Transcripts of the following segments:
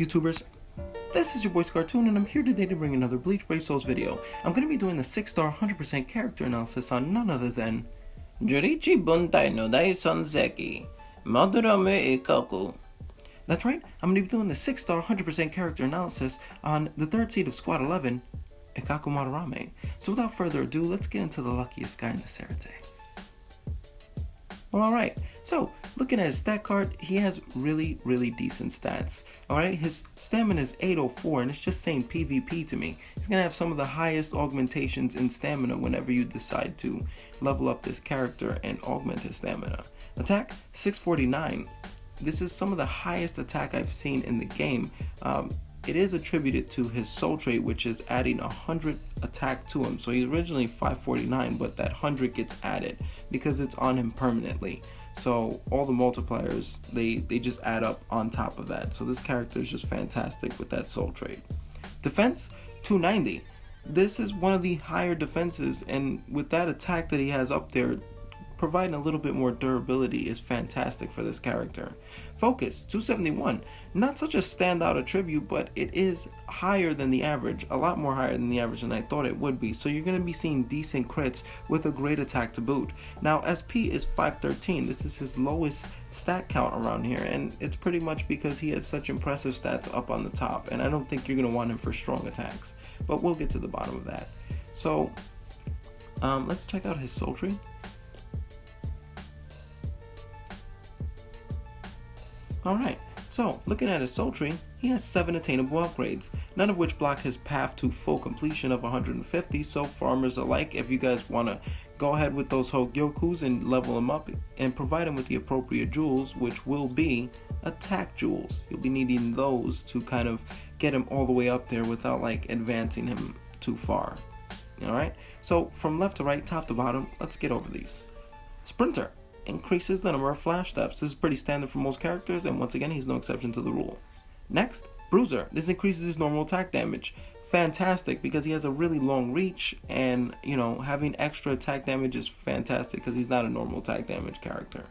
YouTubers? This is your boy Cartoon, and I'm here today to bring another Bleach Brave Souls video. I'm going to be doing the 6-star 100% character analysis on none other than Jurichi Buntai no Dai Sanseki Madurame Ikkaku. That's right, I'm going to be doing the 6-star 100% character analysis on the 3rd seed of Squad 11, Ikkaku Madarame. So without further ado, let's get into the luckiest guy in the Sarate. Well, alright, so looking at his stat card, he has really decent stats. Alright, his stamina is 804 and it's just saying PvP to me. He's going to have some of the highest augmentations in stamina whenever you decide to level up this character and augment his stamina. Attack, 649. This is some of the highest attack I've seen in the game. It is attributed to his soul trait, which is adding 100 attack to him. So he's originally 549, but that 100 gets added because it's on him permanently. So all the multipliers, they just add up on top of that. So this character is just fantastic with that soul trait. Defense, 290. This is one of the higher defenses, and with that attack that he has up there, providing a little bit more durability is fantastic for this character. Focus, 271. Not such a standout attribute, but it is higher than the average, a lot more higher than the average than I thought it would be. So you're going to be seeing decent crits with a great attack to boot. Now SP is 513. This is his lowest stat count around here, and it's pretty much because he has such impressive stats up on the top, and I don't think you're going to want him for strong attacks, but we'll get to the bottom of that. So let's check out his soul tree. Alright, so looking at his soul tree, he has 7 attainable upgrades, none of which block his path to full completion of 150, so farmers alike, if you guys want to go ahead with those Hogyokus and level them up and provide them with the appropriate jewels, which will be attack jewels. You'll be needing those to kind of get him all the way up there without like advancing him too far. Alright, so from left to right, top to bottom, let's get over these. Sprinter increases the number of flash steps. This is pretty standard for most characters, and once again, he's no exception to the rule. Next, Bruiser. This increases his normal attack damage. Fantastic, because he has a really long reach, and you know, having extra attack damage is fantastic because he's not a normal attack damage character.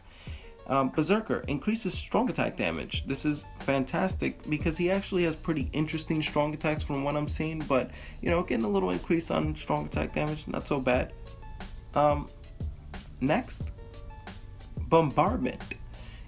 Berserker increases strong attack damage. This is fantastic because he actually has pretty interesting strong attacks from what I'm seeing, but you know, getting a little increase on strong attack damage, not so bad. Next, Bombardment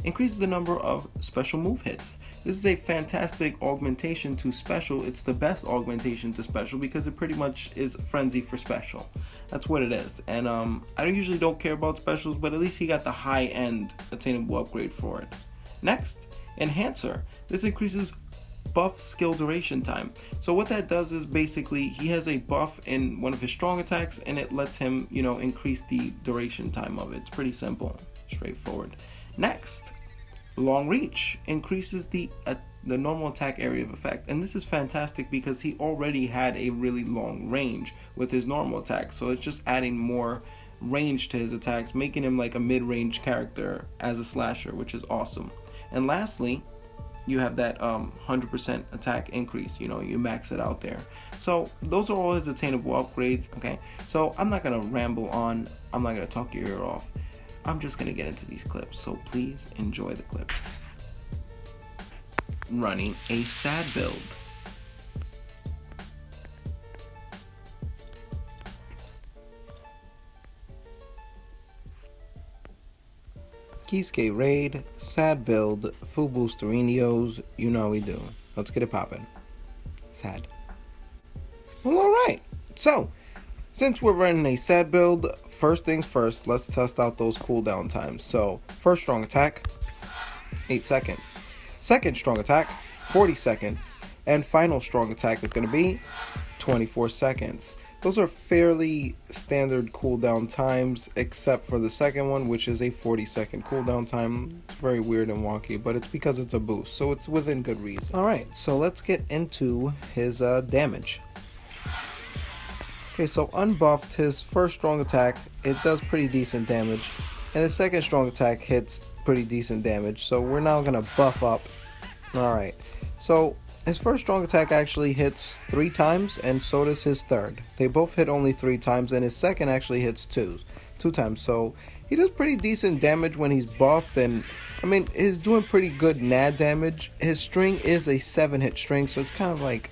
increases the number of special move hits. This is a fantastic augmentation to special. It's the best augmentation to special because it pretty much is frenzy for special. That's what it is. And I usually don't care about specials, but at least he got the high-end attainable upgrade for it. Next, Enhancer. This increases buff skill duration time. So what that does is basically he has a buff in one of his strong attacks, and it lets him, you know, increase the duration time of it. It's pretty simple. Straightforward. Next, Long Reach increases the normal attack area of effect, and this is fantastic because he already had a really long range with his normal attacks, so it's just adding more range to his attacks, making him like a mid-range character as a slasher, which is awesome. And lastly, you have that 100% attack increase, you know, you max it out there. So those are all his attainable upgrades. Okay, so I'm not gonna ramble on, I'm not gonna talk your ear off. I'm just going to get into these clips, so please enjoy the clips. Running a sad build. Kisuke raid, sad build, full boosterinos, you know how we do. Let's get it poppin'. Sad. Well, alright. So, since we're running a sad build, first things first, let's test out those cooldown times. So, first strong attack, 8 seconds. Second strong attack, 40 seconds. And final strong attack is going to be 24 seconds. Those are fairly standard cooldown times, except for the second one, which is a 40-second cooldown time. It's very weird and wonky, but it's because it's a boost, so it's within good reason. Alright, so let's get into his damage. Okay, so unbuffed, his first strong attack, it does pretty decent damage, and his second strong attack hits pretty decent damage, so we're now going to buff up. Alright, so his first strong attack actually hits 3 times, and so does his third. They both hit only 3 times, and his second actually hits 2 times, so he does pretty decent damage when he's buffed, and I mean, he's doing pretty good NAD damage. His string is a 7-hit string, so it's kind of like,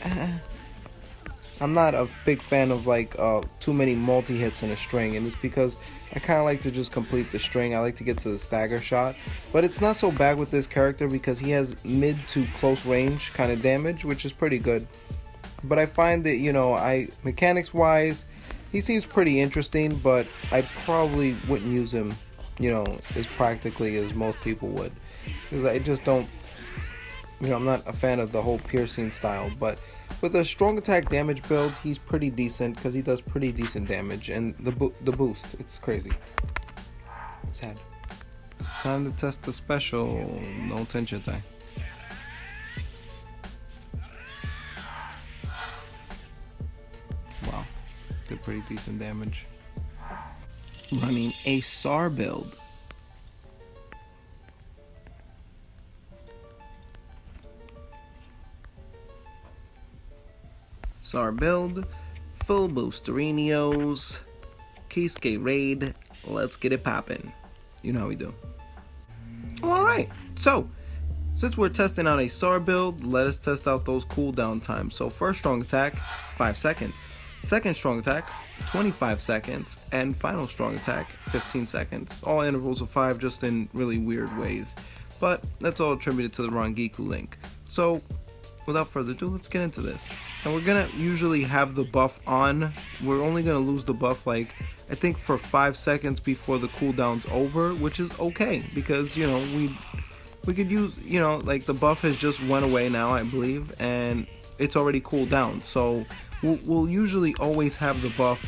I'm not a big fan of like too many multi-hits in a string, and it's because I kind of like to just complete the string. I like to get to the stagger shot, but it's not so bad with this character because he has mid to close range kind of damage, which is pretty good. But I find that, you know, mechanics wise, he seems pretty interesting, but I probably wouldn't use him, you know, as practically as most people would, because I just don't, you know, I'm not a fan of the whole piercing style. But with a strong attack damage build, he's pretty decent because he does pretty decent damage, and the boost, it's crazy. Sad. It's time to test the special. No tension time. Wow, did pretty decent damage. Running a SAR build. SAR build, full boosterinos, Kisuke raid, let's get it poppin'. You know how we do. Alright, so since we're testing out a SAR build, let us test out those cooldown times. So first strong attack, 5 seconds. Second strong attack, 25 seconds. And final strong attack, 15 seconds. All intervals of 5, just in really weird ways. But that's all attributed to the Rangiku link. So without further ado, let's get into this. And we're gonna usually have the buff on. We're only gonna lose the buff, like, I think for 5 seconds before the cooldown's over, which is okay because, you know, we could use, you know, like the buff has just went away now, I believe, and it's already cooled down. So we'll usually always have the buff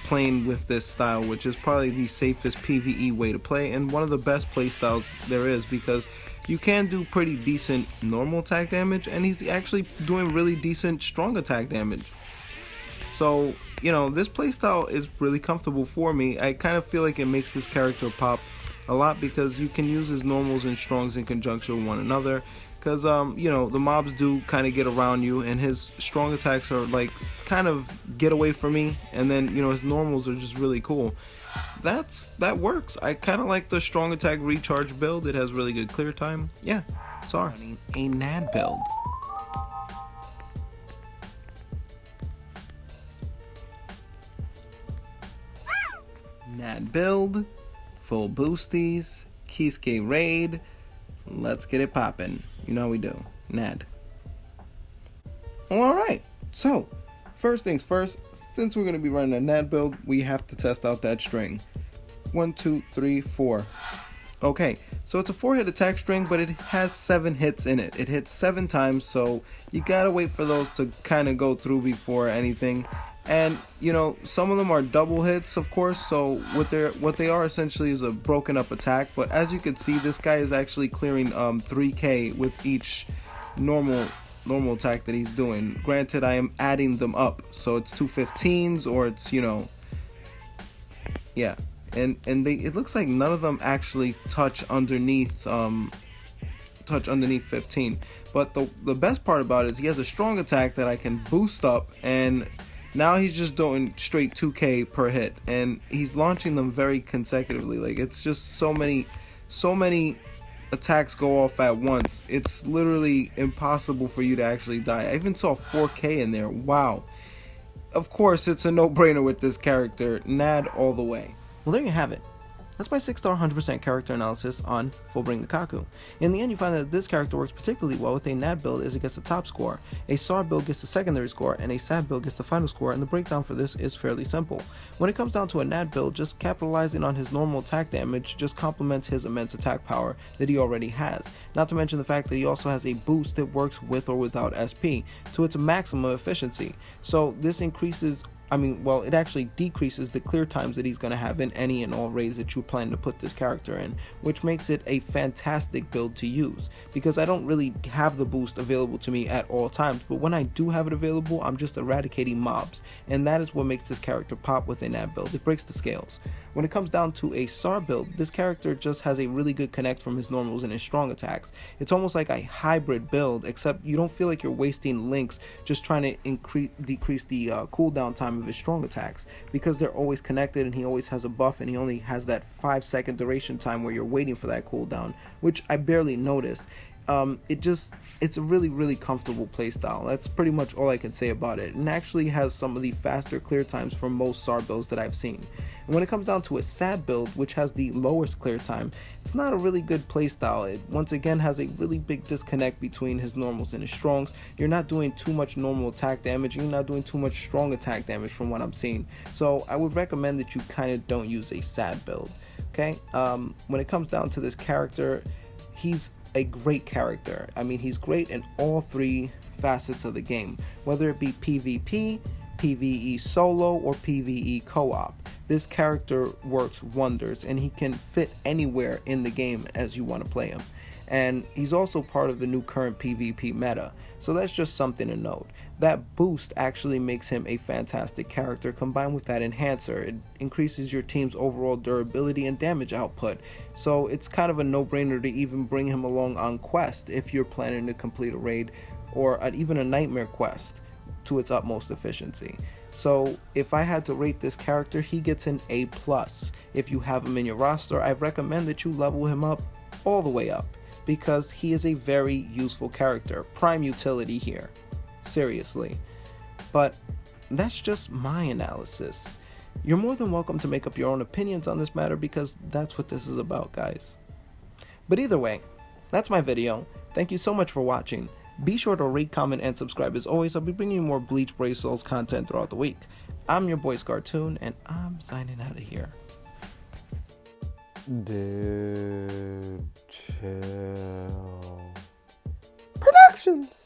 playing with this style, which is probably the safest PvE way to play and one of the best play styles there is, because you can do pretty decent normal attack damage, and he's actually doing really decent strong attack damage. So, you know, this playstyle is really comfortable for me. I kind of feel like it makes this character pop a lot because you can use his normals and strongs in conjunction with one another. Because, you know, the mobs do kind of get around you, and his strong attacks are like kind of get away from me, and then, you know, his normals are just really cool. That works. I kind of like the strong attack recharge build. It has really good clear time. Yeah, sorry. A NAD build. NAD build, full boosties, Kisuke raid. Let's get it poppin'. You know how we do. NAD. Alright, so first things first, since we're going to be running a NAD build, we have to test out that string. 1, 2, 3, 4. Okay, so it's a 4-hit attack string, but it has 7 hits in it. It hits 7 times, so you gotta wait for those to kind of go through before anything. And, you know, some of them are double hits, of course, so what they are essentially is a broken up attack. But as you can see, this guy is actually clearing 3k with each normal attack that he's doing. Granted, I am adding them up, so it's 2 15s, or it's, you know, yeah, and it looks like none of them actually touch underneath 15. But the best part about it is he has a strong attack that I can boost up, and now he's just doing straight 2k per hit, and he's launching them very consecutively. Like, it's just so many attacks go off at once. It's literally impossible for you to actually die. I even saw 4k in there. Wow. Of course, it's a no-brainer with this character. NAD all the way. Well, there you have it. That's my 6-star 100% character analysis on Fullbring Ikkaku. In the end, you find that this character works particularly well with a NAD build as it gets the top score, a SAR build gets the secondary score, and a SAB build gets the final score, and the breakdown for this is fairly simple. When it comes down to a NAD build, just capitalizing on his normal attack damage just complements his immense attack power that he already has, not to mention the fact that he also has a boost that works with or without SP to its maximum efficiency. So this increases, it actually decreases the clear times that he's going to have in any and all raids that you plan to put this character in, which makes it a fantastic build to use, because I don't really have the boost available to me at all times, but when I do have it available, I'm just eradicating mobs, and that is what makes this character pop within that build. It breaks the scales. When it comes down to a SAR build, this character just has a really good connect from his normals and his strong attacks. It's almost like a hybrid build, except you don't feel like you're wasting links just trying to decrease the cooldown time of his strong attacks, because they're always connected and he always has a buff, and he only has that 5-second duration time where you're waiting for that cooldown, which I barely noticed. It's a really comfortable playstyle. That's pretty much all I can say about it, and actually has some of the faster clear times for most SAR builds that I've seen. And when it comes down to a SAD build, which has the lowest clear time, it's not a really good playstyle. It once again has a really big disconnect between his normals and his strongs. You're not doing too much normal attack damage, and you're not doing too much strong attack damage from what I'm seeing. So I would recommend that you kind of don't use a SAD build. Okay, when it comes down to this character, he's a great character. I mean, he's great in all three facets of the game, whether it be PvP, PvE solo, or PvE co-op. This character works wonders, and he can fit anywhere in the game as you want to play him. And he's also part of the new current PvP meta, so that's just something to note. That boost actually makes him a fantastic character. Combined with that enhancer, it increases your team's overall durability and damage output, so it's kind of a no-brainer to even bring him along on quest if you're planning to complete a raid or even a nightmare quest to its utmost efficiency. So if I had to rate this character, he gets an A+. If you have him in your roster, I recommend that you level him up all the way up, because he is a very useful character. Prime utility here, seriously. But that's just my analysis. You're more than welcome to make up your own opinions on this matter, because that's what this is about, guys. But either way, that's my video. Thank you so much for watching. Be sure to rate, comment, and subscribe. As always, I'll be bringing you more Bleach Brave Souls content throughout the week. I'm your boy Scartoon, and I'm signing out of here. Dude, chill. Productions!